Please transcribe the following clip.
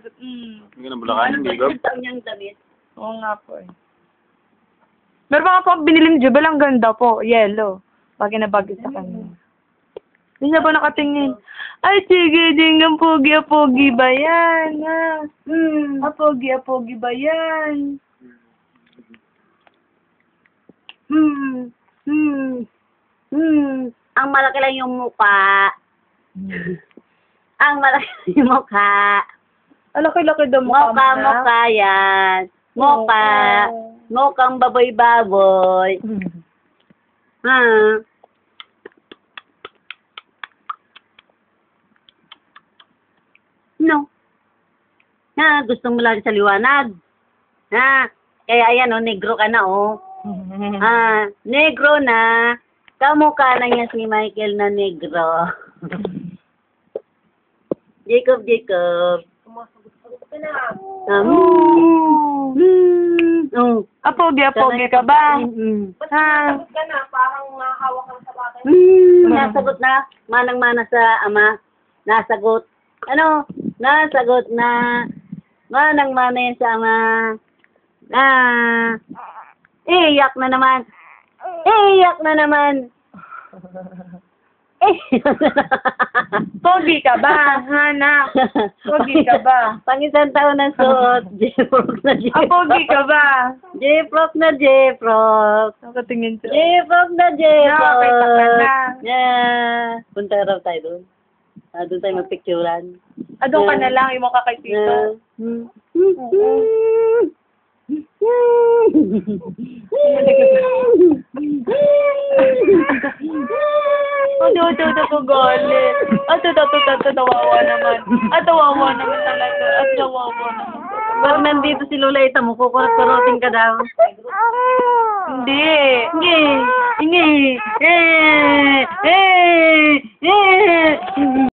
Hindi ka na Bulacan, hindi ko. Ang niyang damit. Oo nga po eh. Meron pa nga po akong binili ni Jubel, ang ganda po. Yellow. Bagay na bagay sa kanya. Hindi siya po nakatingin. Ay, sige, ding, ang pogi ba yan? Apogi ba yan? Ang malaki lang yung mukha. Ang malaki lang yung mukha. Laki-laki daw mukha mo na. Mukha yan. Mukha. Mukhang baboy-baboy. Ha? No. Ha, gusto mo lagi sa liwanag. Ha? Kaya ayan, negro ka na, Ha, negro na. Kamukha na niya si Michael na negro. Jacob. Apogi ka ba? Nasagot ka na, parang hawak kang sa bakit. Nasagot na, manang-mana sa ama. Nasagot. Nasagot na, manang-mana yan sa ama. Iyak na naman. Pogi ka ba, Hana? Pogi ka ba? Pang-isang taon na suot. J-Frog na J-Frog. Pogi ka ba? J-Frog na J-Frog. Nakatingin siya. J-Frog na J-Frog. Nakakita ka na. Yeah. Punta raw tayo doon. Doon tayo magpicturan. Doon ka na lang, yung mga kay Tito. Ito, galit. Tawawa naman. Tawawa naman talaga. Tawawa naman. Pag nandito si Lola, ita mo, kukurot-kuroting ka daw. Hindi.